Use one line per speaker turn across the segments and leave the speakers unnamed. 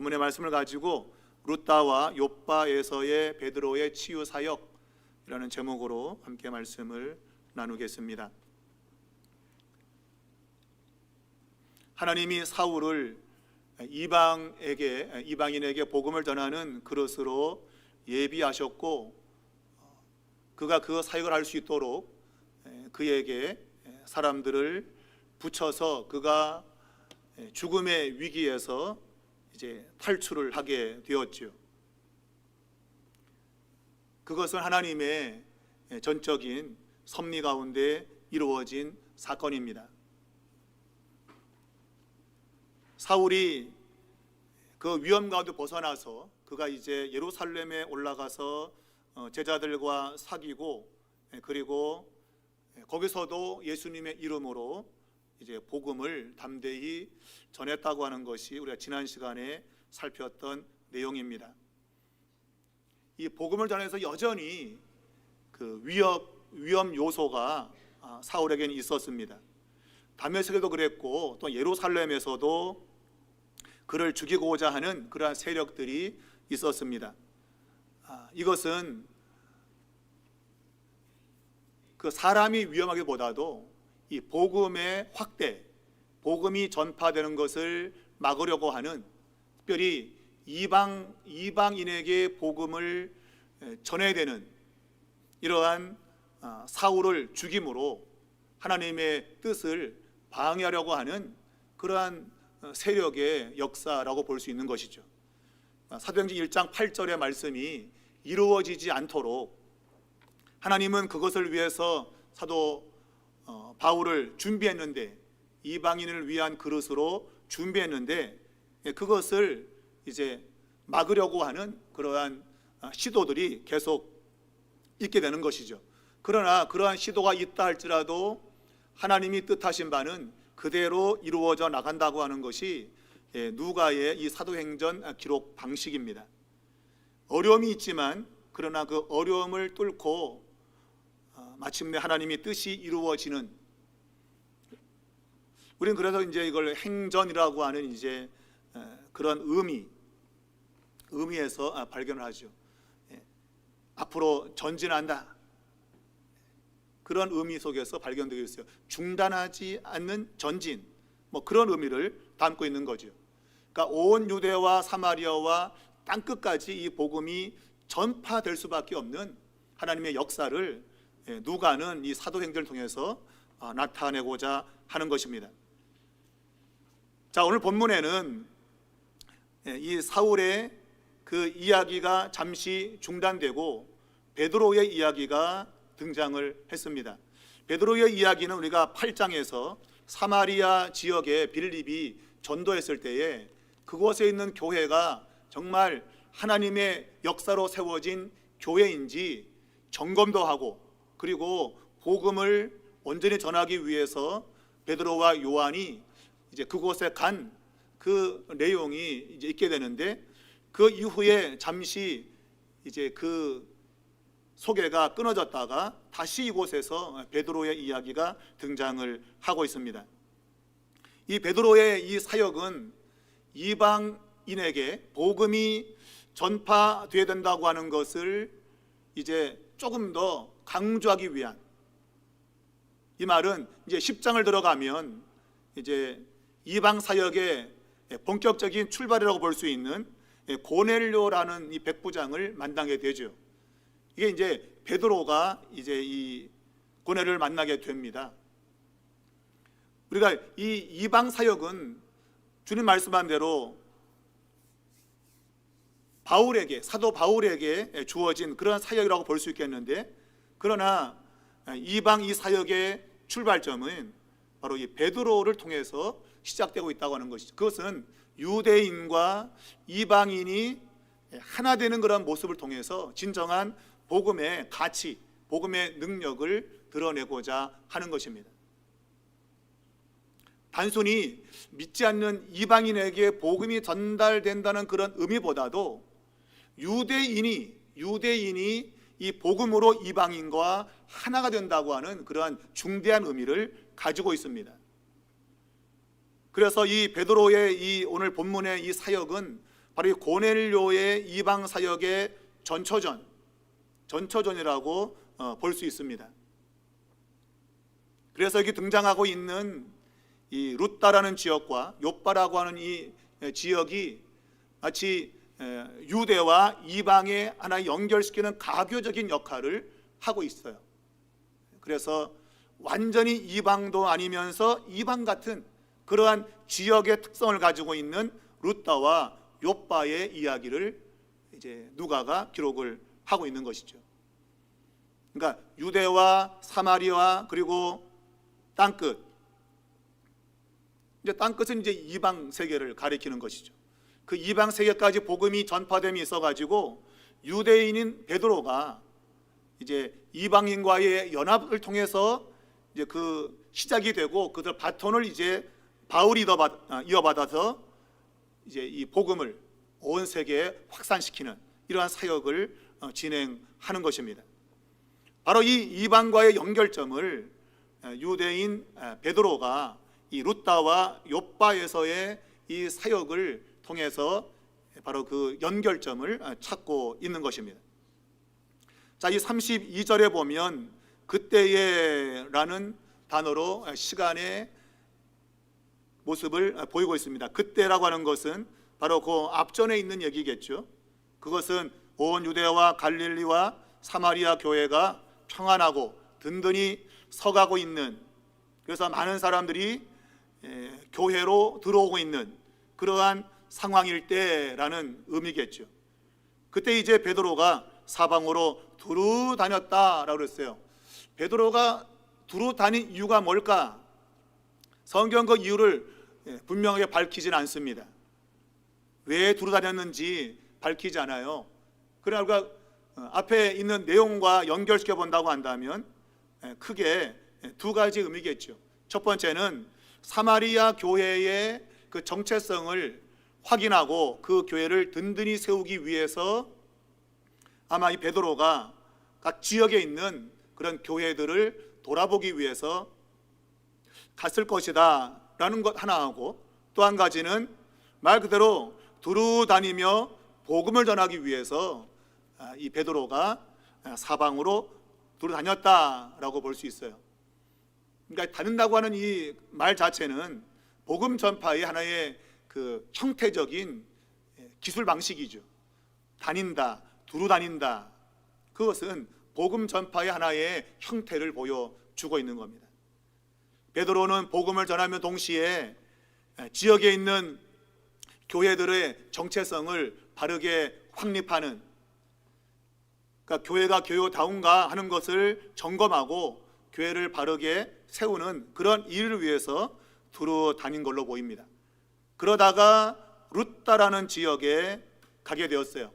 본문의 말씀을 가지고 루다와 욥바에서의 베드로의 치유 사역이라는 제목으로 함께 말씀을 나누겠습니다. 하나님이 사울을 이방인에게 복음을 전하는 그릇으로 예비하셨고, 그가 그 사역을 할 수 있도록 그에게 사람들을 붙여서 그가 죽음의 위기에서 이제 탈출을 하게 되었지요. 그것은 하나님의 전적인 섭리 가운데 이루어진 사건입니다. 사울이 그 위험 가운데 벗어나서 그가 이제 예루살렘에 올라가서 제자들과 사귀고, 그리고 거기서도 예수님의 이름으로 이제 복음을 담대히 전했다고 하는 것이 우리가 지난 시간에 살폈던 내용입니다. 이 복음을 전해서 여전히 그 위험 요소가 사울에게는 있었습니다. 다메섹에도 그랬고, 또 예루살렘에서도 그를 죽이고자 하는 그러한 세력들이 있었습니다. 이것은 그 사람이 위험하기보다도 이 복음의 확대, 복음이 전파되는 것을 막으려고 하는, 특별히 이방인에게 복음을 전해야 되는 이러한 사울을 죽임으로 하나님의 뜻을 방해하려고 하는 그러한 세력의 역사라고 볼 수 있는 것이죠. 사도행전 1장 8절의 말씀이 이루어지지 않도록 하나님은 그것을 위해서 사도 바울을 준비했는데, 이방인을 위한 그릇으로 준비했는데, 그것을 이제 막으려고 하는 그러한 시도들이 계속 있게 되는 것이죠. 그러나 그러한 시도가 있다 할지라도 하나님이 뜻하신 바는 그대로 이루어져 나간다고 하는 것이 누가의 이 사도행전 기록 방식입니다. 어려움이 있지만, 그러나 그 어려움을 뚫고 마침내 하나님의 뜻이 이루어지는, 우리는 그래서 이제 이걸 행전이라고 하는 이제 그런 의미에서 발견을 하죠. 앞으로 전진한다, 그런 의미 속에서 발견되고 있어요. 중단하지 않는 전진, 뭐 그런 의미를 담고 있는 거죠. 그러니까 온 유대와 사마리아와 땅끝까지 이 복음이 전파될 수밖에 없는 하나님의 역사를 누가는 이 사도행전을 통해서 나타내고자 하는 것입니다. 자, 오늘 본문에는 이 사울의 그 이야기가 잠시 중단되고 베드로의 이야기가 등장을 했습니다. 베드로의 이야기는 우리가 8장에서 사마리아 지역에 빌립이 전도했을 때에 그곳에 있는 교회가 정말 하나님의 역사로 세워진 교회인지 점검도 하고, 그리고 복음을 온전히 전하기 위해서 베드로와 요한이 이제 그곳에 간 그 내용이 이제 있게 되는데, 그 이후에 잠시 이제 그 소개가 끊어졌다가 다시 이곳에서 베드로의 이야기가 등장을 하고 있습니다. 이 베드로의 이 사역은 이방인에게 복음이 전파되어야 된다고 하는 것을 이제 조금 더 강조하기 위한, 이 말은 이제 10장을 들어가면 이제 이방 사역의 본격적인 출발이라고 볼 수 있는 고넬료라는 이 백부장을 만나게 되죠. 이게 이제 베드로가 이제 이 고넬료를 만나게 됩니다. 우리가 이 이방 사역은 주님 말씀한 대로 사도 바울에게 주어진 그런 사역이라고 볼 수 있겠는데, 그러나 이방 이 사역의 출발점은 바로 이 베드로를 통해서 시작되고 있다고 하는 것이죠. 그것은 유대인과 이방인이 하나 되는 그런 모습을 통해서 진정한 복음의 가치, 복음의 능력을 드러내고자 하는 것입니다. 단순히 믿지 않는 이방인에게 복음이 전달된다는 그런 의미보다도 유대인이 이 복음으로 이방인과 하나가 된다고 하는 그러한 중대한 의미를 가지고 있습니다. 그래서 이 베드로의 이 오늘 본문의 이 사역은 바로 이 고넬료의 이방 사역의 전초전이라고 볼 수 있습니다. 그래서 여기 등장하고 있는 이 룻다라는 지역과 욥바라고 하는 이 지역이 마치 유대와 이방의 하나 연결시키는 가교적인 역할을 하고 있어요. 그래서 완전히 이방도 아니면서 이방 같은 그러한 지역의 특성을 가지고 있는 룻다와 욥바의 이야기를 이제 누가가 기록을 하고 있는 것이죠. 그러니까 유대와 사마리아 그리고 땅끝, 이제 땅끝은 이제 이방 세계를 가리키는 것이죠. 그 이방 세계까지 복음이 전파됨이 있어가지고 유대인인 베드로가 이제 이방인과의 연합을 통해서 이제 그 시작이 되고 그들 바톤을 이제 바울이 이어받아서 이제 이 복음을 온 세계에 확산시키는 이러한 사역을 진행하는 것입니다. 바로 이 이방과의 연결점을 유대인 베드로가 이 룻다와 욥바에서의 이 사역을 통해서 바로 그 연결점을 찾고 있는 것입니다. 자, 이 32절에 보면 그때에라는 단어로 시간의 모습을 보이고 있습니다. 그때라고 하는 것은 바로 그 앞전에 있는 얘기겠죠. 그것은 온 유대와 갈릴리와 사마리아 교회가 평안하고 든든히 서가고 있는, 그래서 많은 사람들이 교회로 들어오고 있는 그러한 상황일 때라는 의미겠죠. 그때 이제 베드로가 사방으로 두루 다녔다라고 그랬어요. 베드로가 두루 다닌 이유가 뭘까? 성경 그 이유를 분명하게 밝히진 않습니다. 왜 두루 다녔는지 밝히지 않아요. 그러나 앞에 있는 내용과 연결시켜 본다고 한다면 크게 두 가지 의미겠죠. 첫 번째는 사마리아 교회의 그 정체성을 확인하고 그 교회를 든든히 세우기 위해서 아마 이 베드로가 각 지역에 있는 그런 교회들을 돌아보기 위해서 갔을 것이다 라는 것 하나하고, 또 한 가지는 말 그대로 두루 다니며 복음을 전하기 위해서 이 베드로가 사방으로 두루 다녔다라고 볼 수 있어요. 그러니까 다닌다고 하는 이 말 자체는 복음 전파의 하나의 그 형태적인 기술 방식이죠. 다닌다, 두루 다닌다, 그것은 복음 전파의 하나의 형태를 보여주고 있는 겁니다. 베드로는 복음을 전하며 동시에 지역에 있는 교회들의 정체성을 바르게 확립하는, 그러니까 교회가 교회다운가 하는 것을 점검하고 교회를 바르게 세우는 그런 일을 위해서 두루 다닌 걸로 보입니다. 그러다가 룻다라는 지역에 가게 되었어요.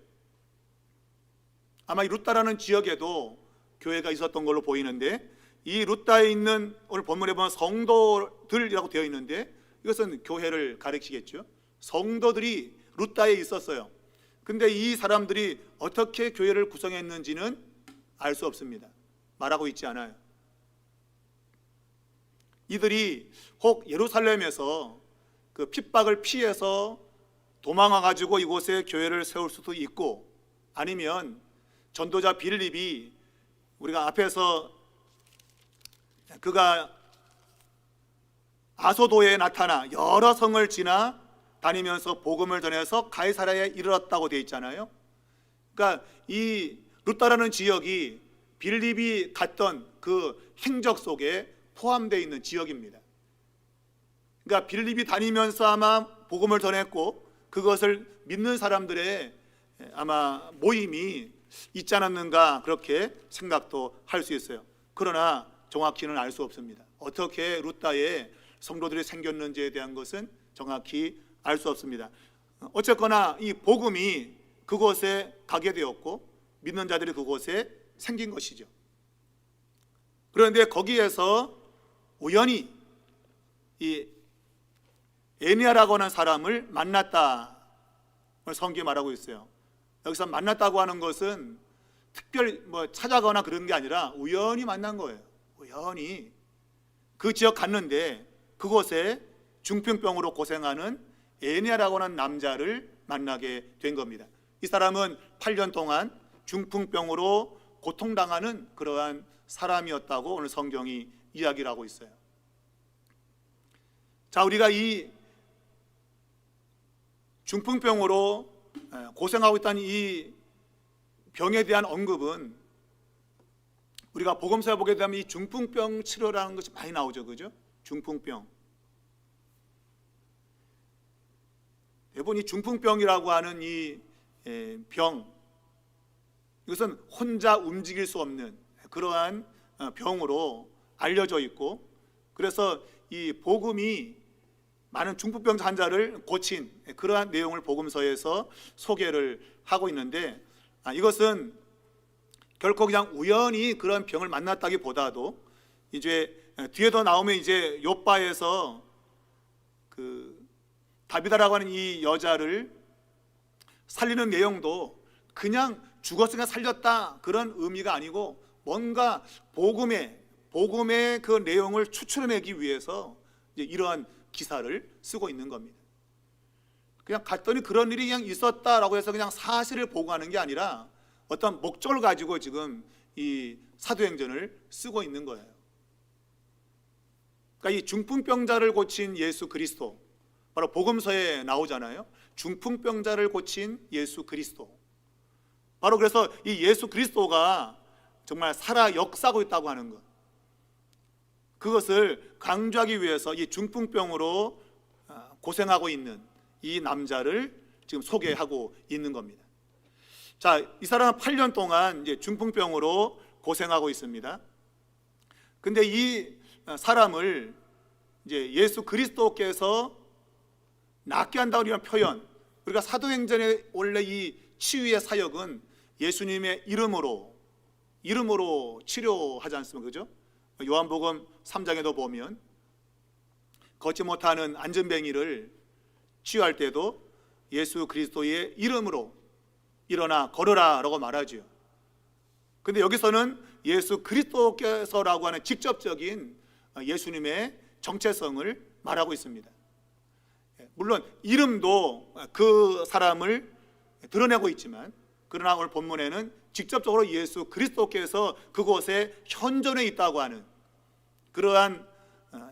아마 이 룻다라는 지역에도 교회가 있었던 걸로 보이는데, 이 룻다에 있는 오늘 본문에 보면 성도들이라고 되어 있는데 이것은 교회를 가리키겠죠. 성도들이 룻다에 있었어요. 근데 이 사람들이 어떻게 교회를 구성했는지는 알 수 없습니다. 말하고 있지 않아요. 이들이 혹 예루살렘에서 그 핍박을 피해서 도망와 가지고 이곳에 교회를 세울 수도 있고, 아니면 전도자 빌립이 우리가 앞에서 그가 아소도에 나타나 여러 성을 지나 다니면서 복음을 전해서 가이사랴에 이르렀다고 되어 있잖아요. 그러니까 이 룻다라는 지역이 빌립이 갔던 그 행적 속에 포함되어 있는 지역입니다. 그러니까 빌립이 다니면서 아마 복음을 전했고 그것을 믿는 사람들의 아마 모임이 있지 않았는가, 그렇게 생각도 할 수 있어요. 그러나 정확히는 알 수 없습니다. 어떻게 룻다에 성도들이 생겼는지에 대한 것은 정확히 알 수 없습니다. 어쨌거나 이 복음이 그곳에 가게 되었고 믿는 자들이 그곳에 생긴 것이죠. 그런데 거기에서 우연히 이 에니아라고 하는 사람을 만났다, 성경이 말하고 있어요. 여기서 만났다고 하는 것은 특별히 찾아가거나 그런 게 아니라 우연히 만난 거예요. 우연히 그 지역 갔는데 그곳에 중풍병으로 고생하는 에니아라고 하는 남자를 만나게 된 겁니다. 이 사람은 8년 동안 중풍병으로 고통당하는 그러한 사람이었다고 오늘 성경이 이야기를 하고 있어요. 자, 우리가 이 중풍병으로 고생하고 있다는 이 병에 대한 언급은 우리가 복음서에 보게 되면 이 중풍병 치료라는 것이 많이 나오죠, 그죠? 중풍병. 대부분 이 중풍병이라고 하는 이 병, 이것은 혼자 움직일 수 없는 그러한 병으로 알려져 있고, 그래서 이 복음이 많은 중풍병 환자를 고친 그러한 내용을 복음서에서 소개를 하고 있는데, 이것은 결코 그냥 우연히 그런 병을 만났다기보다도 이제 뒤에 더 나오면 이제 욥바에서 그 다비다라고 하는 이 여자를 살리는 내용도 그냥 죽었으니까 살렸다 그런 의미가 아니고 뭔가 복음의 그 내용을 추출해내기 위해서 이제 이러한 기사를 쓰고 있는 겁니다. 그냥 갔더니 그런 일이 그냥 있었다라고 해서 그냥 사실을 보고하는 게 아니라 어떤 목적을 가지고 지금 이 사도행전을 쓰고 있는 거예요. 그러니까 이 중풍병자를 고친 예수 그리스도, 바로 복음서에 나오잖아요. 중풍병자를 고친 예수 그리스도. 바로 그래서 이 예수 그리스도가 정말 살아 역사하고 있다고 하는 것, 그것을 강조하기 위해서 이 중풍병으로 고생하고 있는 이 남자를 지금 소개하고 있는 겁니다. 자, 이 사람은 8년 동안 이제 중풍병으로 고생하고 있습니다. 근데 이 사람을 이제 예수 그리스도께서 낫게 한다고 하는 표현, 우리가 사도행전의 원래 이 치유의 사역은 예수님의 이름으로 치료하지 않습니까? 그죠? 요한복음 3장에도 보면 걷지 못하는 안전뱅이를 치유할 때도 예수 그리스도의 이름으로 일어나 걸어라 라고 말하죠. 근데 여기서는 예수 그리스도께서라고 하는 직접적인 예수님의 정체성을 말하고 있습니다. 물론 이름도 그 사람을 드러내고 있지만, 그러나 오늘 본문에는 직접적으로 예수 그리스도께서 그곳에 현존해 있다고 하는 그러한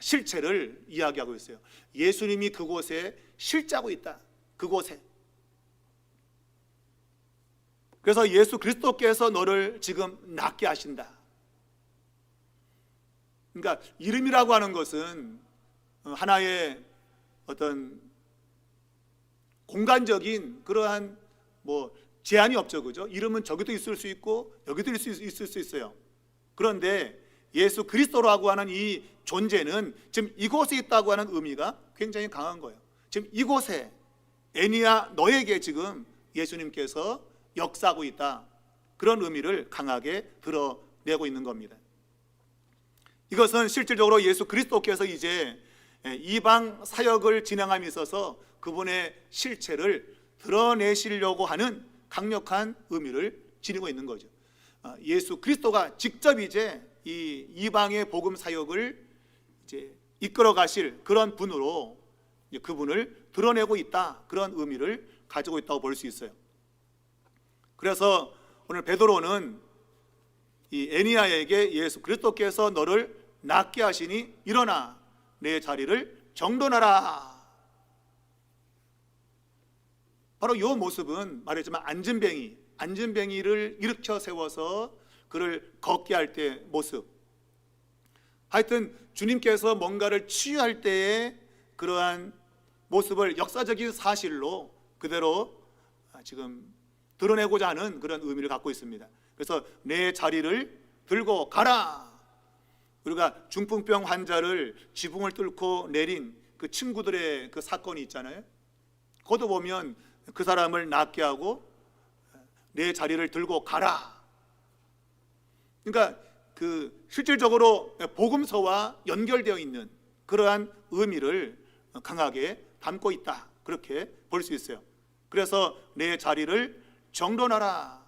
실체를 이야기하고 있어요. 예수님이 그곳에 실제하고 있다, 그곳에. 그래서 예수 그리스도께서 너를 지금 낫게 하신다. 그러니까 이름이라고 하는 것은 하나의 어떤 공간적인 그러한 제한이 없죠, 그죠? 이름은 저기도 있을 수 있고 여기도 있을 수 있어요. 그런데 예수 그리스도라고 하는 이 존재는 지금 이곳에 있다고 하는 의미가 굉장히 강한 거예요. 지금 이곳에 애니야 너에게 지금 예수님께서 역사하고 있다, 그런 의미를 강하게 드러내고 있는 겁니다. 이것은 실질적으로 예수 그리스도께서 이제 이방 사역을 진행함에 있어서 그분의 실체를 드러내시려고 하는 강력한 의미를 지니고 있는 거죠. 예수 그리스도가 직접 이제 이 이방의 복음 사역을 이제 이끌어 가실 그런 분으로 이제 그분을 드러내고 있다, 그런 의미를 가지고 있다고 볼 수 있어요. 그래서 오늘 베드로는 이 애니야에게 예수 그리스도께서 너를 낫게 하시니 일어나 내 자리를 정돈하라. 바로 이 모습은 말했지만 안전뱅이를 일으켜 세워서 그를 걷게 할 때의 모습, 하여튼 주님께서 뭔가를 치유할 때의 그러한 모습을 역사적인 사실로 그대로 지금 드러내고자 하는 그런 의미를 갖고 있습니다. 그래서 내 자리를 들고 가라. 우리가 중풍병 환자를 지붕을 뚫고 내린 그 친구들의 그 사건이 있잖아요. 거기 보면 그 사람을 낫게 하고 내 자리를 들고 가라. 그러니까 그 실질적으로 복음서와 연결되어 있는 그러한 의미를 강하게 담고 있다, 그렇게 볼 수 있어요. 그래서 내 자리를 정돈하라.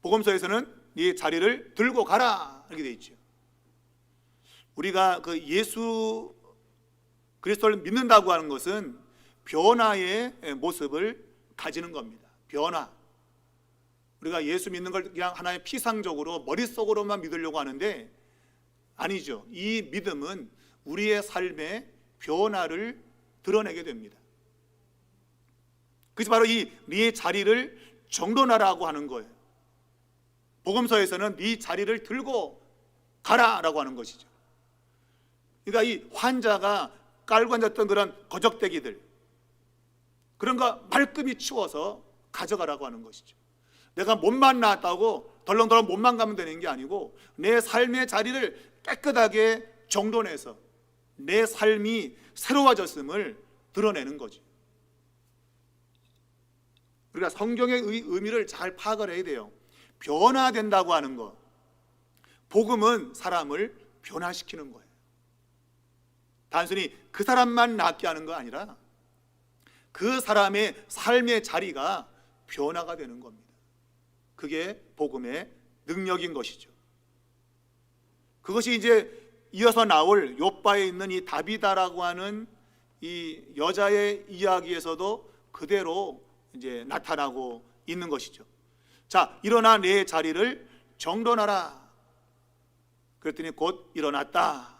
복음서에서는 네 자리를 들고 가라 이렇게 되어 있죠. 우리가 그 예수 그리스도를 믿는다고 하는 것은 변화의 모습을 가지는 겁니다. 변화. 우리가 예수 믿는 걸 그냥 하나의 피상적으로 머릿속으로만 믿으려고 하는데 아니죠. 이 믿음은 우리의 삶의 변화를 드러내게 됩니다. 그래서 바로 이 네 자리를 정돈하라고 하는 거예요. 복음서에서는 네 자리를 들고 가라라고 하는 것이죠. 그러니까 이 환자가 깔고 앉았던 그런 거적대기들, 그런 거 말끔히 치워서 가져가라고 하는 것이죠. 내가 몸만 나았다고 덜렁덜렁 몸만 가면 되는 게 아니고 내 삶의 자리를 깨끗하게 정돈해서 내 삶이 새로워졌음을 드러내는 거죠. 우리가 성경의 의미를 잘 파악을 해야 돼요. 변화된다고 하는 것, 복음은 사람을 변화시키는 거예요. 단순히 그 사람만 낫게 하는 거 아니라 그 사람의 삶의 자리가 변화가 되는 겁니다. 그게 복음의 능력인 것이죠. 그것이 이제 이어서 나올 욥바에 있는 이 다비다라고 하는 이 여자의 이야기에서도 그대로 이제 나타나고 있는 것이죠. 자, 일어나 내 자리를 정돈하라. 그랬더니 곧 일어났다.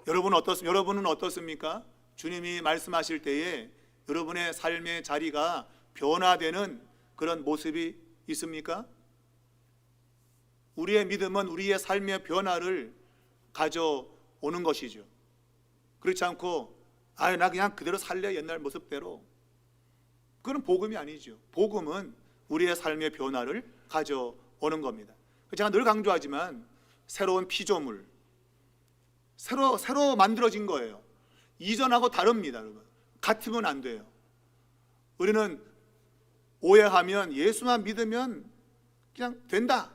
여러분은 어떻습니까? 주님이 말씀하실 때에 여러분의 삶의 자리가 변화되는 그런 모습이 있습니까? 우리의 믿음은 우리의 삶의 변화를 가져오는 것이죠. 그렇지 않고 나 그냥 그대로 살래 옛날 모습대로, 그건 복음이 아니죠. 복음은 우리의 삶의 변화를 가져오는 겁니다. 제가 늘 강조하지만 새로운 피조물, 새로 만들어진 거예요. 이전하고 다릅니다. 여러분, 같으면 안 돼요. 우리는 오해하면 예수만 믿으면 그냥 된다.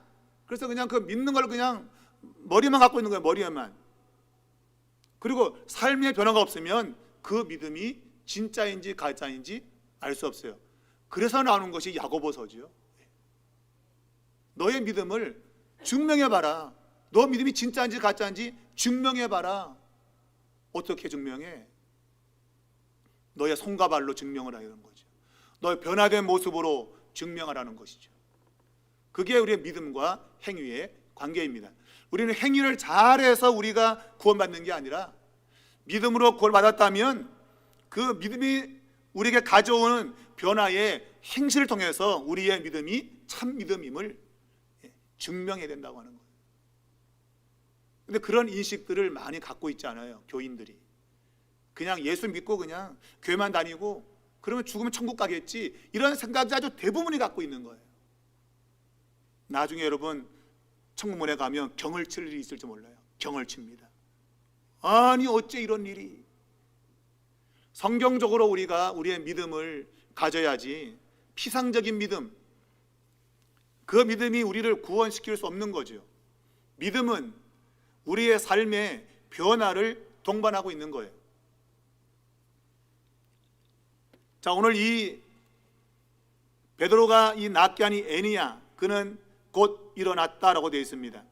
그래서 그냥 그 믿는 걸 그냥 머리만 갖고 있는 거예요. 머리에만. 그리고 삶의 변화가 없으면 그 믿음이 진짜인지 가짜인지 알 수 없어요. 그래서 나오는 것이 야고보서죠. 너의 믿음을 증명해봐라. 너 믿음이 진짜인지 가짜인지 증명해봐라. 어떻게 증명해? 너의 손과 발로 증명을 하라는 거죠. 너의 변화된 모습으로 증명하라는 것이죠. 그게 우리의 믿음과 행위의 관계입니다. 우리는 행위를 잘해서 우리가 구원받는 게 아니라 믿음으로 구원받았다면 그 믿음이 우리에게 가져오는 변화의 행실을 통해서 우리의 믿음이 참 믿음임을 증명해야 된다고 하는 거예요. 근데 그런 인식들을 많이 갖고 있지 않아요, 교인들이. 그냥 예수 믿고 그냥 교회만 다니고 그러면 죽으면 천국 가겠지, 이런 생각이 아주 대부분이 갖고 있는 거예요. 나중에 여러분 천국문에 가면 경을 칠 일이 있을지 몰라요. 경을 칩니다. 아니 어째 이런 일이. 성경적으로 우리가 우리의 믿음을 가져야지 피상적인 믿음, 그 믿음이 우리를 구원시킬 수 없는 거죠. 믿음은 우리의 삶의 변화를 동반하고 있는 거예요. 자, 오늘 이 베드로가 이 낫게 하니 애니야, 그는 곧 일어났다라고 되어 있습니다.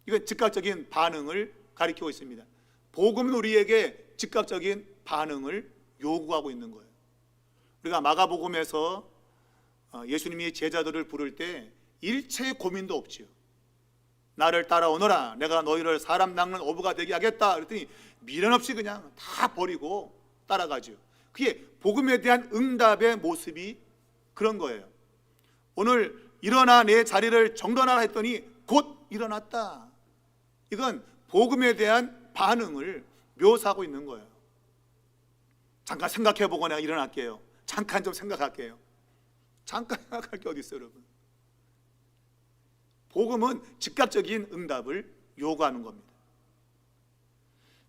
이건 즉각적인 반응을 가리키고 있습니다. 복음은 우리에게 즉각적인 반응을 요구하고 있는 거예요. 우리가 마가복음에서 예수님이 제자들을 부를 때 일체의 고민도 없지요. 나를 따라오너라, 내가 너희를 사람 낚는 어부가 되게 하겠다 그랬더니 미련 없이 그냥 다 버리고 따라가죠. 그게 복음에 대한 응답의 모습이 그런 거예요. 오늘 일어나 내 자리를 정돈하라 했더니 곧 일어났다. 이건 복음에 대한 반응을 묘사하고 있는 거예요. 잠깐 생각해 보고 내가 일어날게요. 잠깐 좀 생각할게요. 잠깐 생각할 게 어디 있어요, 여러분? 복음은 즉각적인 응답을 요구하는 겁니다.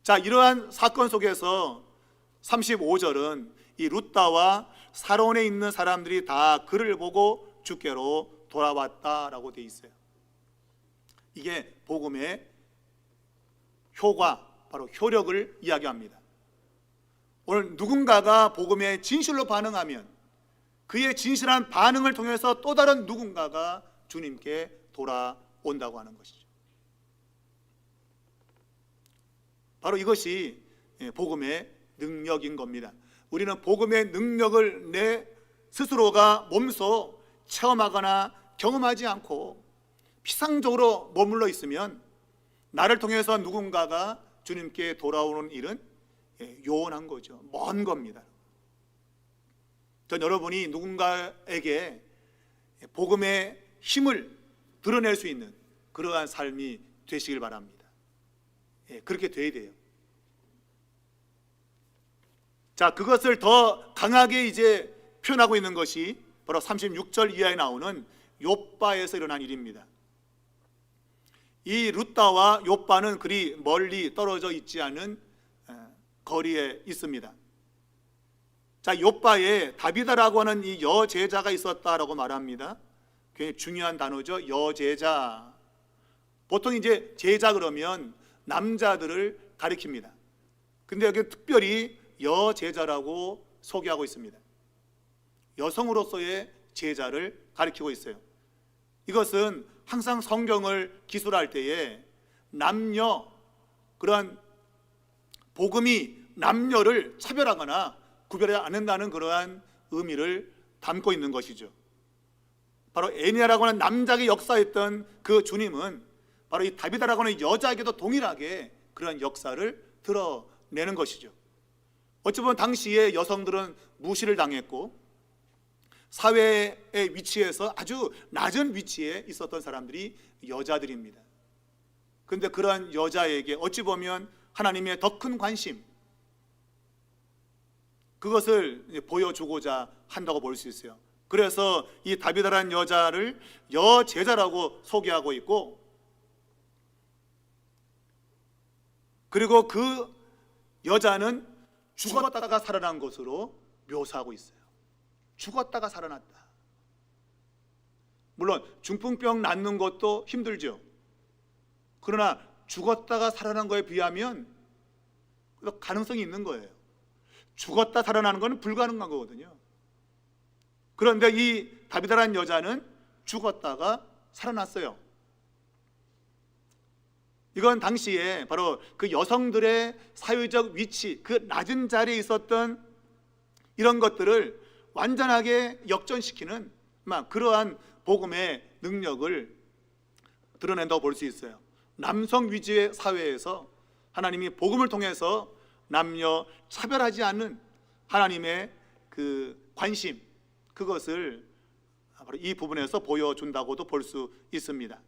자, 이러한 사건 속에서 35절은 이 룻다와 사론에 있는 사람들이 다 그를 보고 주께로 돌아왔다라고 되어 있어요. 이게 복음의 효과, 바로 효력을 이야기합니다. 오늘 누군가가 복음에 진실로 반응하면 그의 진실한 반응을 통해서 또 다른 누군가가 주님께 돌아온다고 하는 것이죠. 바로 이것이 복음의 능력인 겁니다. 우리는 복음의 능력을 내 스스로가 몸소 체험하거나 경험하지 않고 피상적으로 머물러 있으면 나를 통해서 누군가가 주님께 돌아오는 일은 요원한 거죠. 먼 겁니다. 전 여러분이 누군가에게 복음의 힘을 드러낼 수 있는 그러한 삶이 되시길 바랍니다. 그렇게 돼야 돼요. 자, 그것을 더 강하게 이제 표현하고 있는 것이 바로 36절 이하에 나오는 욥바에서 일어난 일입니다. 이 룻다와 욥바는 그리 멀리 떨어져 있지 않은 거리에 있습니다. 자, 욥바에 다비다라고 하는 이 여제자가 있었다라고 말합니다. 굉장히 중요한 단어죠. 여제자. 보통 이제 제자 그러면 남자들을 가리킵니다. 근데 여기 특별히 여제자라고 소개하고 있습니다. 여성으로서의 제자를 가리키고 있어요. 이것은 항상 성경을 기술할 때에 남녀, 그러한 복음이 남녀를 차별하거나 구별하지 않는다는 그러한 의미를 담고 있는 것이죠. 바로 에니아라고 하는 남자에게 역사했던 그 주님은 바로 이 다비다라고 하는 여자에게도 동일하게 그러한 역사를 드러내는 것이죠. 어찌 보면 당시에 여성들은 무시를 당했고 사회의 위치에서 아주 낮은 위치에 있었던 사람들이 여자들입니다. 그런데 그러한 여자에게 어찌 보면 하나님의 더 큰 관심, 그것을 보여주고자 한다고 볼 수 있어요. 그래서 이 다비다라는 여자를 여제자라고 소개하고 있고, 그리고 그 여자는 죽었다가 살아난 것으로 묘사하고 있어요. 죽었다가 살아났다. 물론 중풍병 낫는 것도 힘들죠. 그러나 죽었다가 살아난 거에 비하면 가능성이 있는 거예요. 죽었다 살아나는 것은 불가능한 거거든요. 그런데 이 다비다라는 여자는 죽었다가 살아났어요. 이건 당시에 바로 그 여성들의 사회적 위치, 그 낮은 자리에 있었던 이런 것들을 완전하게 역전시키는 그러한 복음의 능력을 드러낸다고 볼 수 있어요. 남성 위주의 사회에서 하나님이 복음을 통해서 남녀 차별하지 않는 하나님의 그 관심, 그것을 바로 이 부분에서 보여준다고도 볼 수 있습니다.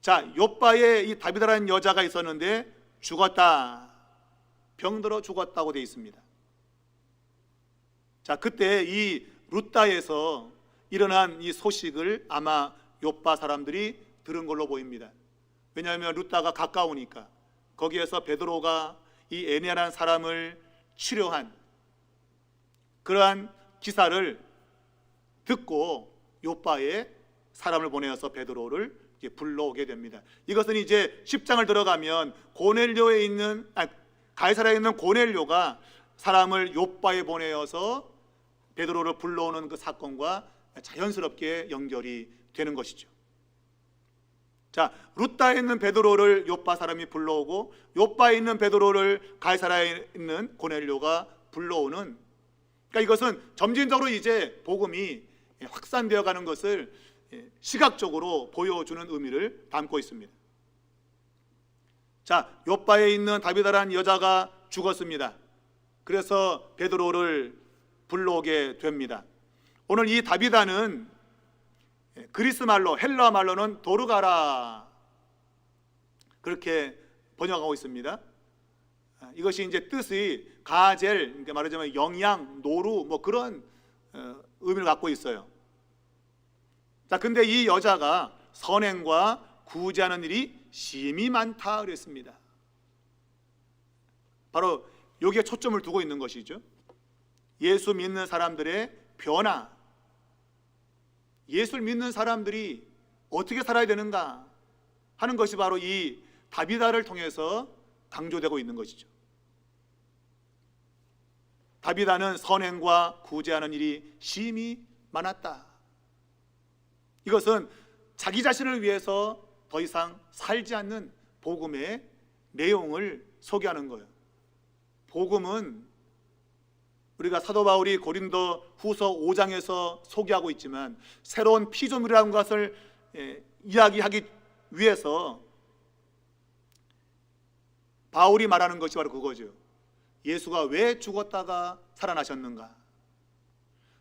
자, 욥바에 이 다비다라는 여자가 있었는데 죽었다, 병들어 죽었다고 되어 있습니다. 자, 그때 이 룻다에서 일어난 이 소식을 아마 욥바 사람들이 들은 걸로 보입니다. 왜냐하면 룻다가 가까우니까. 거기에서 베드로가 이 에니아라는 사람을 치료한 그러한 기사를 듣고 욥바에 사람을 보내어서 베드로를 불러오게 됩니다. 이것은 이제 10장을 들어가면 고넬료에 있는 가이사랴에 있는 고넬료가 사람을 욥바에 보내어서 베드로를 불러오는 그 사건과 자연스럽게 연결이 되는 것이죠. 자, 룻다에 있는 베드로를 욥바 사람이 불러오고 욥바에 있는 베드로를 가이사랴에 있는 고넬료가 불러오는, 그러니까 이것은 점진적으로 이제 복음이 확산되어 가는 것을 시각적으로 보여주는 의미를 담고 있습니다. 자, 욥바에 있는 다비다라는 여자가 죽었습니다. 그래서 베드로를 불러오게 됩니다. 오늘 이 다비다는 그리스 말로, 헬라 말로는 도르가라, 그렇게 번역하고 있습니다. 이것이 이제 뜻이 가젤, 그러니까 말하자면 영양, 노루, 뭐 그런 의미를 갖고 있어요. 자, 근데 이 여자가 선행과 구제하는 일이 심히 많다 그랬습니다. 바로 여기에 초점을 두고 있는 것이죠. 예수 믿는 사람들의 변화, 예수를 믿는 사람들이 어떻게 살아야 되는가 하는 것이 바로 이 다비다를 통해서 강조되고 있는 것이죠. 다비다는 선행과 구제하는 일이 심히 많았다. 이것은 자기 자신을 위해서 더 이상 살지 않는 복음의 내용을 소개하는 거예요. 복음은 우리가 사도 바울이 고린도 후서 5장에서 소개하고 있지만 새로운 피조물이라는 것을 이야기하기 위해서 바울이 말하는 것이 바로 그거죠. 예수가 왜 죽었다가 살아나셨는가?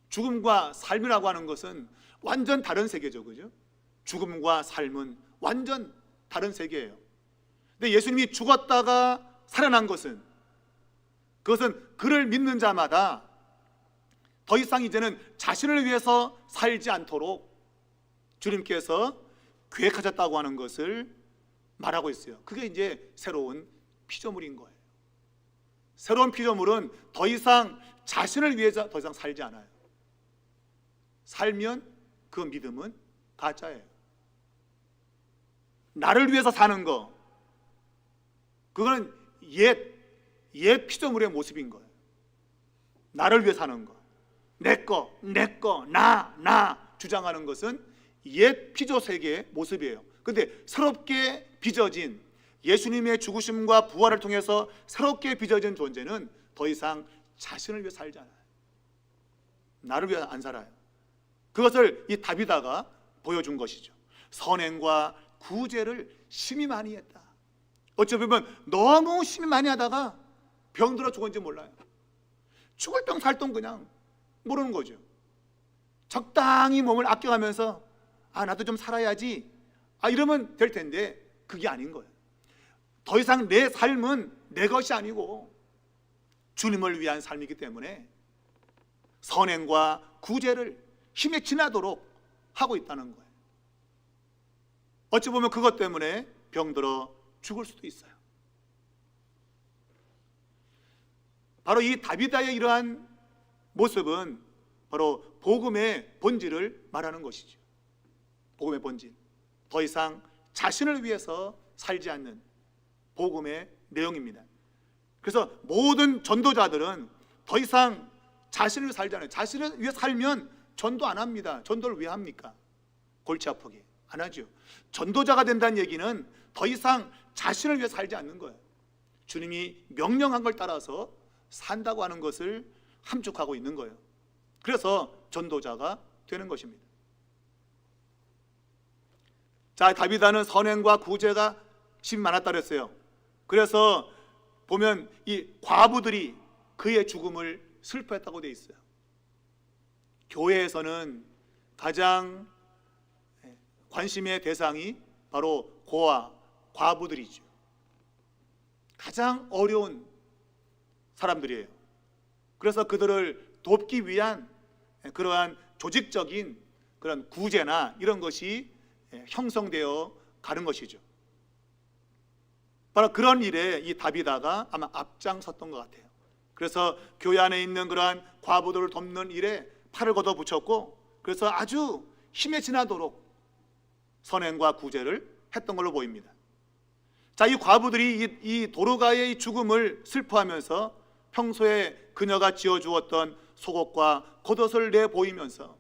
죽음과 삶이라고 하는 것은 완전 다른 세계죠, 그죠? 죽음과 삶은 완전 다른 세계예요. 근데 예수님이 죽었다가 살아난 것은, 그것은 그를 믿는 자마다 더 이상 이제는 자신을 위해서 살지 않도록 주님께서 계획하셨다고 하는 것을 말하고 있어요. 그게 이제 새로운 피조물인 거예요. 새로운 피조물은 더 이상 자신을 위해서 더 이상 살지 않아요. 살면 그 믿음은 가짜예요. 나를 위해서 사는 거, 그거는 옛 피조물의 모습인 거예요. 나를 위해 사는 거, 내 거, 나 주장하는 것은 옛 피조 세계의 모습이에요. 그런데 새롭게 빚어진 예수님의 죽으심과 부활을 통해서 새롭게 빚어진 존재는 더 이상 자신을 위해 살지 않아요. 나를 위해 안 살아요. 그것을 이 다비다가 보여준 것이죠. 선행과 구제를 심히 많이 했다. 어찌 보면 너무 심히 많이 하다가 병들어 죽었는지 몰라요. 죽을 똥 살 똥 그냥 모르는 거죠. 적당히 몸을 아껴가면서 나도 좀 살아야지 이러면 될 텐데 그게 아닌 거예요. 더 이상 내 삶은 내 것이 아니고 주님을 위한 삶이기 때문에 선행과 구제를 힘에 지나도록 하고 있다는 거예요. 어찌 보면 그것 때문에 병들어 죽을 수도 있어요. 바로 이 다비다의 이러한 모습은 바로 복음의 본질을 말하는 것이죠. 복음의 본질, 더 이상 자신을 위해서 살지 않는 복음의 내용입니다. 그래서 모든 전도자들은 더 이상 자신을 위해 살지 않아요. 자신을 위해 살면 전도 안 합니다. 전도를 왜 합니까? 골치 아프게 안 하죠. 전도자가 된다는 얘기는 더 이상 자신을 위해 살지 않는 거예요. 주님이 명령한 걸 따라서 산다고 하는 것을 함축하고 있는 거예요. 그래서 전도자가 되는 것입니다. 자, 다비다는 선행과 구제가 심히 많았다 그랬어요. 그래서 보면 이 과부들이 그의 죽음을 슬퍼했다고 되어 있어요. 교회에서는 가장 관심의 대상이 바로 고아, 과부들이죠. 가장 어려운 사람들이에요. 그래서 그들을 돕기 위한 그러한 조직적인 그런 구제나 이런 것이 형성되어 가는 것이죠. 바로 그런 일에 이 다비다가 아마 앞장섰던 것 같아요. 그래서 교회 안에 있는 그러한 과부들을 돕는 일에 팔을 걷어붙였고, 그래서 아주 힘에 지나도록 선행과 구제를 했던 걸로 보입니다. 자, 이 과부들이 이 도로가의 이 죽음을 슬퍼하면서 평소에 그녀가 지어주었던 속옷과 겉옷을 내보이면서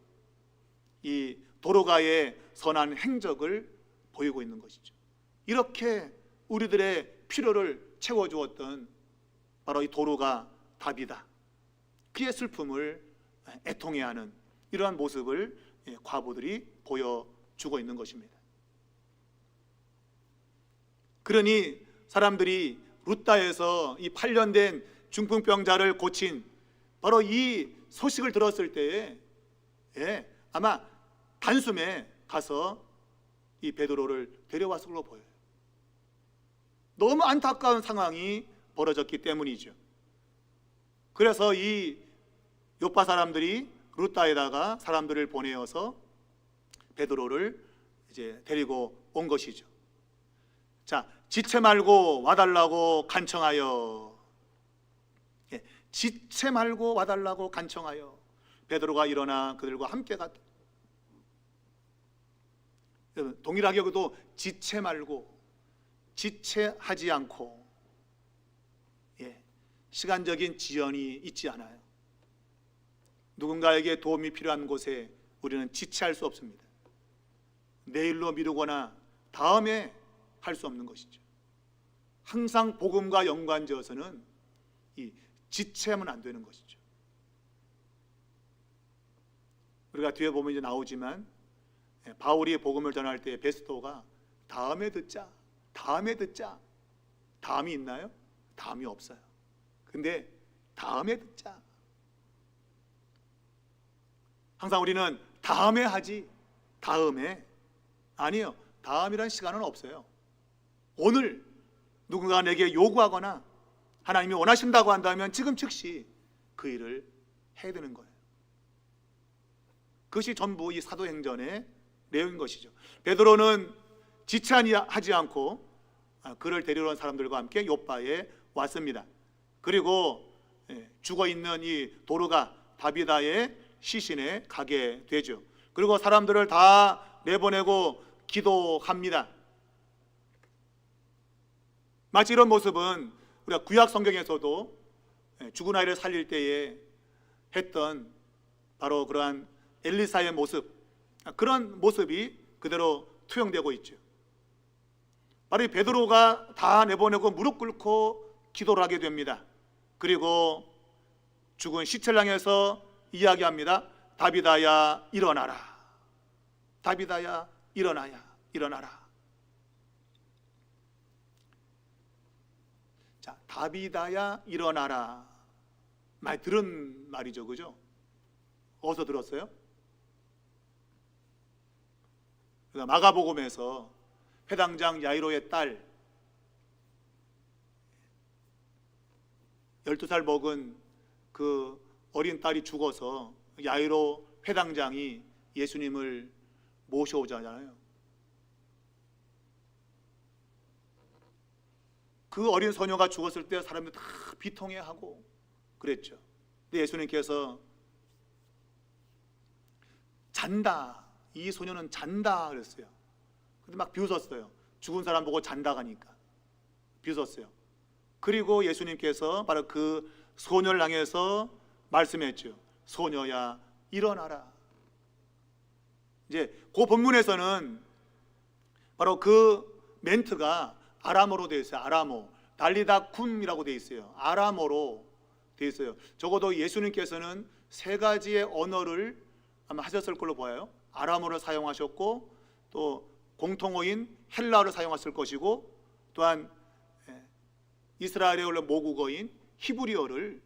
이 도로가의 선한 행적을 보이고 있는 것이죠. 이렇게 우리들의 필요를 채워주었던 바로 이 도로가 다비다, 그의 슬픔을 애통해하는 이러한 모습을 과부들이 보여주고 있는 것입니다. 그러니 사람들이 루다에서 이 8년 된 중풍병자를 고친 바로 이 소식을 들었을 때에 아마 단숨에 가서 이 베드로를 데려왔을 걸로 보여요. 너무 안타까운 상황이 벌어졌기 때문이죠. 그래서 이 요파 사람들이 루다에다가 사람들을 보내어서 베드로를 이제 데리고 온 것이죠. 자, 지체 말고 와달라고 간청하여, 지체 말고 와달라고 간청하여 베드로가 일어나 그들과 함께 갔다. 동일하게 그도 지체 말고, 지체하지 않고, 시간적인 지연이 있지 않아요. 누군가에게 도움이 필요한 곳에 우리는 지체할 수 없습니다. 내일로 미루거나 다음에 할 수 없는 것이죠. 항상 복음과 연관지어서는 이 지체하면 안 되는 것이죠. 우리가 뒤에 보면 이제 나오지만 바울이 복음을 전할 때 베스도가 다음에 듣자, 다음에 듣자. 다음이 있나요? 다음이 없어요. 근데 다음에 듣자. 항상 우리는 다음에 하지, 다음에. 아니요, 다음이란 시간은 없어요. 오늘 누군가 내게 요구하거나 하나님이 원하신다고 한다면 지금 즉시 그 일을 해야 되는 거예요. 그것이 전부 이 사도행전의 내용인 것이죠. 베드로는 지체하지 않고 그를 데리러 온 사람들과 함께 요빠에 왔습니다. 그리고 죽어있는 이 도르가 다비다의 시신에 가게 되죠. 그리고 사람들을 다 내보내고 기도합니다. 마치 이런 모습은 우리가 구약 성경에서도 죽은 아이를 살릴 때에 했던 바로 그러한 엘리사의 모습, 그런 모습이 그대로 투영되고 있죠. 바로 이 베드로가 다 내보내고 무릎 꿇고 기도를 하게 됩니다. 그리고 죽은 시체를 향해서 이야기합니다. 다비다야 일어나라. 다비다야 일어나라. 자, 다비다야 일어나라. 많이 들은 말이죠, 그죠? 어디서 들었어요? 마가복음에서 회당장 야이로의 딸 12살 먹은 그 어린 딸이 죽어서 야이로 회당장이 예수님을 모셔오잖아요. 그 어린 소녀가 죽었을 때 사람들이 다 비통해하고 그랬죠. 근데 예수님께서 잔다, 이 소녀는 잔다 그랬어요. 근데 막 비웃었어요. 죽은 사람 보고 잔다 하니까 비웃었어요. 그리고 예수님께서 바로 그 소녀를 향해서 말씀했죠. 소녀야 일어나라. 이제 그 본문에서는 바로 그 멘트가 아람어로 되어 있어요. 아람어, 달리다 쿰이라고 되어 있어요. 아람어로 되어 있어요. 적어도 예수님께서는 세 가지의 언어를 아마 하셨을 걸로 보여요. 아람어를 사용하셨고 또 공통어인 헬라어를 사용했을 것이고 또한 이스라엘의 원래 모국어인 히브리어를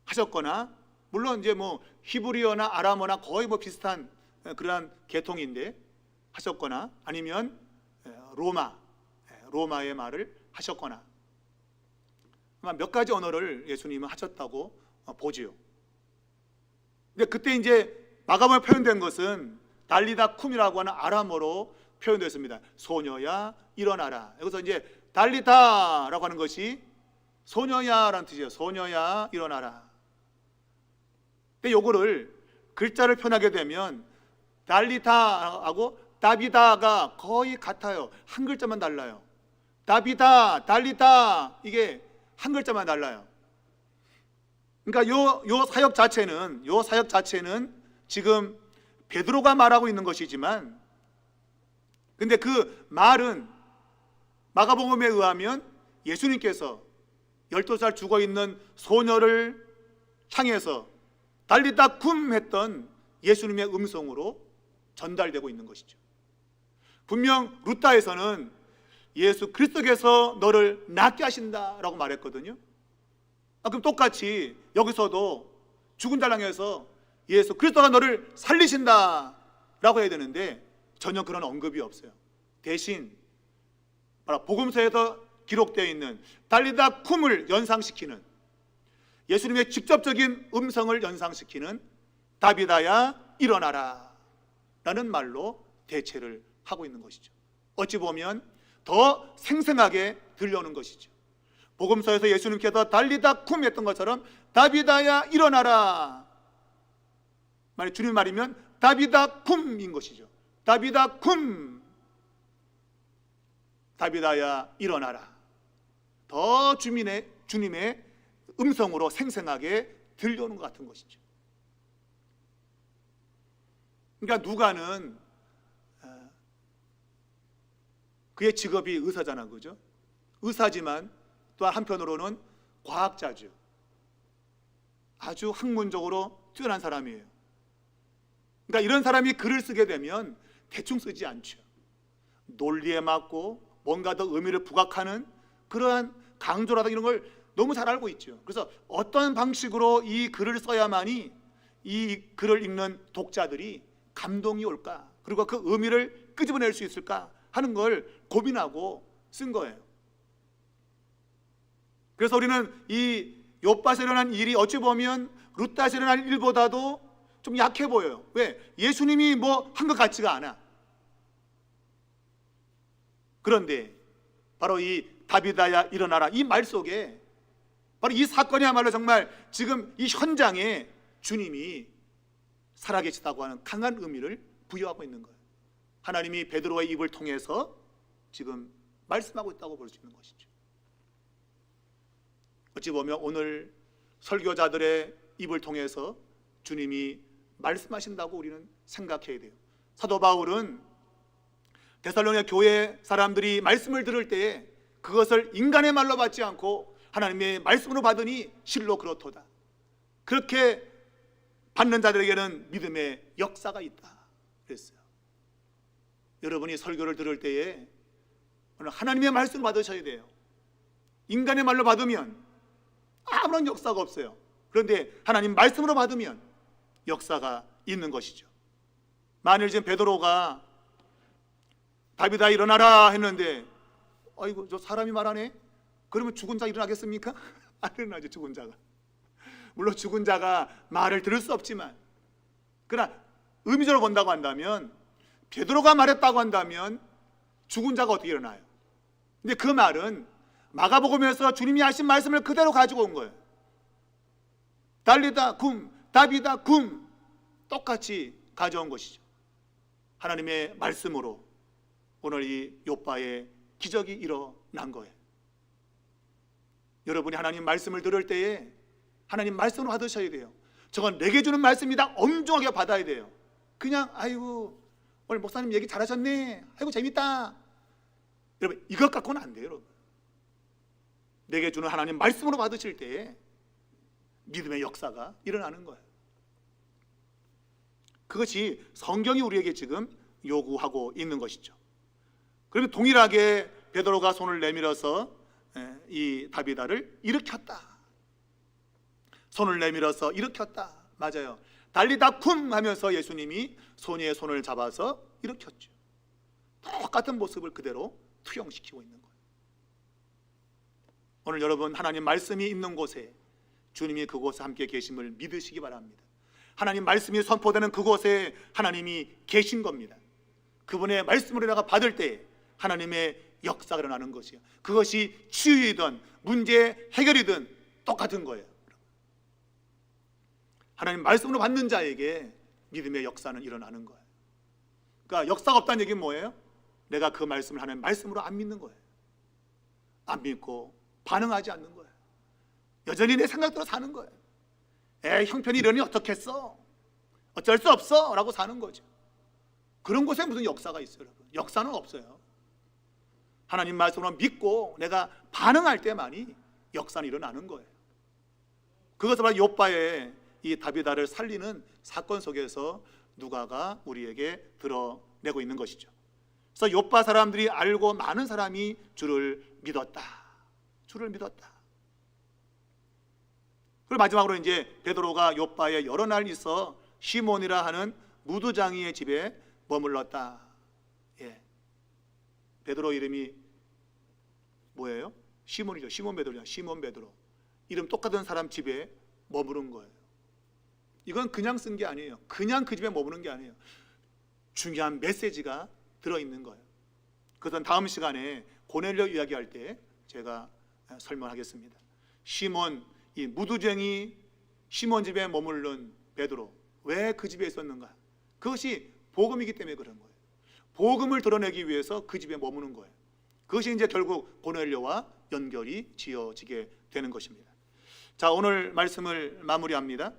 하셨거나, 물론 이제 뭐 히브리어나 아람어나 거의 뭐 비슷한 그러한 계통인데 하셨거나, 아니면 로마의 말을 하셨거나, 아마 몇 가지 언어를 예수님은 하셨다고 보지요. 근데 그때 이제 마가복음에 표현된 것은 달리다 쿰이라고 하는 아람어로 표현됐습니다. 소녀야 일어나라. 여기서 이제 달리다라고 하는 것이 소녀야라는 뜻이에요. 소녀야 일어나라. 근데 요거를 글자를 표현하게 되면 달리다하고 다비다가 거의 같아요. 한 글자만 달라요. 다비다, 달리다, 이게 한 글자만 달라요. 그러니까 요 사역 자체는 지금 베드로가 말하고 있는 것이지만, 근데 그 말은 마가복음에 의하면 예수님께서 12살 죽어있는 소녀를 향해서 달리다 쿰 했던 예수님의 음성으로 전달되고 있는 것이죠. 분명 루타에서는 예수 그리스도께서 너를 낫게 하신다라고 말했거든요. 그럼 똑같이 여기서도 죽은 달 향해서 예수 그리스도가 너를 살리신다라고 해야 되는데 전혀 그런 언급이 없어요. 대신 바로 복음서에서 기록되어 있는 달리다 쿰을 연상시키는, 예수님의 직접적인 음성을 연상시키는 다비다야 일어나라 라는 말로 대체를 하고 있는 것이죠. 어찌 보면 더 생생하게 들려오는 것이죠. 복음서에서 예수님께서 달리다 쿰 했던 것처럼 다비다야 일어나라, 만약 주님 말이면 다비다 쿰인 것이죠. 다비다 쿰, 다비다야 일어나라. 더 주님의 음성으로 생생하게 들려오는 것 같은 것이죠. 그러니까 누가는 그의 직업이 의사잖아, 그죠? 의사지만 또한 한편으로는 과학자죠. 아주 학문적으로 뛰어난 사람이에요. 그러니까 이런 사람이 글을 쓰게 되면 대충 쓰지 않죠. 논리에 맞고 뭔가 더 의미를 부각하는 그러한 강조라든가 이런 걸 너무 잘 알고 있죠. 그래서 어떤 방식으로 이 글을 써야만이 이 글을 읽는 독자들이 감동이 올까, 그리고 그 의미를 끄집어낼 수 있을까 하는 걸 고민하고 쓴 거예요. 그래서 우리는 이 욥밭에 일어난 일이 어찌 보면 룻다에 일어난 일보다도 좀 약해 보여요. 왜? 예수님이 뭐 한 것 같지가 않아. 그런데 바로 이 다비다야 일어나라 이 말 속에 바로 이 사건이야말로 정말 지금 이 현장에 주님이 살아계시다고 하는 강한 의미를 부여하고 있는 거예요. 하나님이 베드로의 입을 통해서 지금 말씀하고 있다고 볼 수 있는 것이죠. 어찌 보면 오늘 설교자들의 입을 통해서 주님이 말씀하신다고 우리는 생각해야 돼요. 사도 바울은 데살로니가 교회 사람들이 말씀을 들을 때에 그것을 인간의 말로 받지 않고 하나님의 말씀으로 받으니 실로 그렇도다. 그렇게 받는 자들에게는 믿음의 역사가 있다 그랬어요. 여러분이 설교를 들을 때에 하나님의 말씀을 받으셔야 돼요. 인간의 말로 받으면 아무런 역사가 없어요. 그런데 하나님 말씀으로 받으면 역사가 있는 것이죠. 만일 지금 베드로가 다비다 일어나라 했는데 아이고 저 사람이 말하네? 그러면 죽은 자 일어나겠습니까? 안 일어나죠. 죽은 자가. 물론 죽은 자가 말을 들을 수 없지만, 그러나 의미적으로 본다고 한다면 베드로가 말했다고 한다면 죽은 자가 어떻게 일어나요? 근데 그 말은 마가복음에서 주님이 하신 말씀을 그대로 가지고 온 거예요. 달리다 굼, 다비다 굼 똑같이 가져온 것이죠. 하나님의 말씀으로 오늘 이 욥바의 기적이 일어난 거예요. 여러분이 하나님 말씀을 들을 때에 하나님 말씀으로 받으셔야 돼요. 저건 내게 주는 말씀이다 엄중하게 받아야 돼요. 그냥 아이고 오늘 목사님 얘기 잘하셨네, 아이고 재밌다, 여러분 이것 갖고는 안 돼요. 여러분 내게 주는 하나님 말씀으로 받으실 때에 믿음의 역사가 일어나는 거예요. 그것이 성경이 우리에게 지금 요구하고 있는 것이죠. 그러면 동일하게 베드로가 손을 내밀어서 이 다비다를 일으켰다. 손을 내밀어서 일으켰다. 맞아요. 달리다 쿰 하면서 예수님이 소니의 손을 잡아서 일으켰죠. 똑같은 모습을 그대로 투영시키고 있는 거예요. 오늘 여러분 하나님 말씀이 있는 곳에 주님이 그곳에 함께 계심을 믿으시기 바랍니다. 하나님 말씀이 선포되는 그곳에 하나님이 계신 겁니다. 그분의 말씀을 내가 받을 때 하나님의 역사가 일어나는 것이요. 그것이 치유이든 문제 해결이든 똑같은 거예요. 하나님 말씀으로 받는 자에게 믿음의 역사는 일어나는 거예요. 그러니까 역사가 없다는 얘기는 뭐예요? 내가 그 말씀을 하나님 말씀으로 안 믿는 거예요. 안 믿고 반응하지 않는 거예요. 여전히 내 생각대로 사는 거예요. 형편이 이러니 어떻겠어? 어쩔 수 없어 라고 사는 거죠. 그런 곳에 무슨 역사가 있어요, 여러분? 역사는 없어요. 하나님 말씀으로 믿고 내가 반응할 때만이 역사는 일어나는 거예요. 그것을 바로 욥바의 이 다비다를 살리는 사건 속에서 누가가 우리에게 드러내고 있는 것이죠. 그래서 욥바 사람들이 알고 많은 사람이 주를 믿었다. 주를 믿었다. 그리고 마지막으로 이제 베드로가 욥바에 여러 날 있어 시몬이라 하는 무두장이의 집에 머물렀다. 베드로 이름이 뭐예요? 시몬이죠. 시몬 베드로야. 시몬 베드로. 이름 똑같은 사람 집에 머무른 거예요. 이건 그냥 쓴 게 아니에요. 그냥 그 집에 머무는 게 아니에요. 중요한 메시지가 들어있는 거예요. 그것은 다음 시간에 고넬료 이야기할 때 제가 설명하겠습니다. 시몬, 이 무두쟁이 시몬 집에 머무른 베드로, 왜 그 집에 있었는가? 그것이 복음이기 때문에 그런 거예요. 복음을 드러내기 위해서 그 집에 머무는 거예요. 그것이 이제 결국 고넬료와 연결이 지어지게 되는 것입니다. 자, 오늘 말씀을 마무리합니다.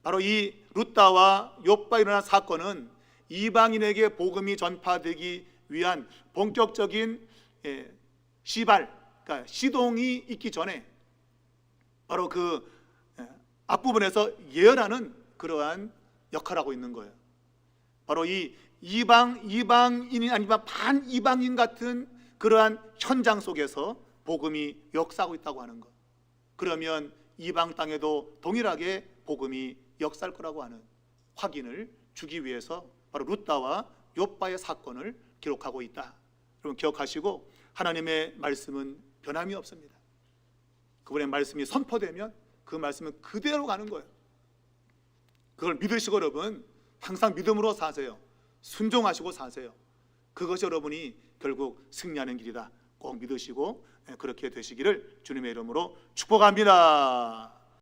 바로 이 룻다와 욥바에 일어난 사건은 이방인에게 복음이 전파되기 위한 본격적인 시발, 그러니까 시동이 있기 전에 바로 그 앞부분에서 예언하는 그러한 역할을 하고 있는 거예요. 바로 이 이방인이 아니면 반이방인 같은 그러한 현장 속에서 복음이 역사하고 있다고 하는 것. 그러면 이방 땅에도 동일하게 복음이 역사할 거라고 하는 확인을 주기 위해서 바로 룻다와 욥바의 사건을 기록하고 있다. 여러분 기억하시고, 하나님의 말씀은 변함이 없습니다. 그분의 말씀이 선포되면 그 말씀은 그대로 가는 거예요. 그걸 믿으시고 여러분 항상 믿음으로 사세요. 순종하시고 사세요. 그것이 여러분이 결국 승리하는 길이다. 꼭 믿으시고 그렇게 되시기를 주님의 이름으로 축복합니다.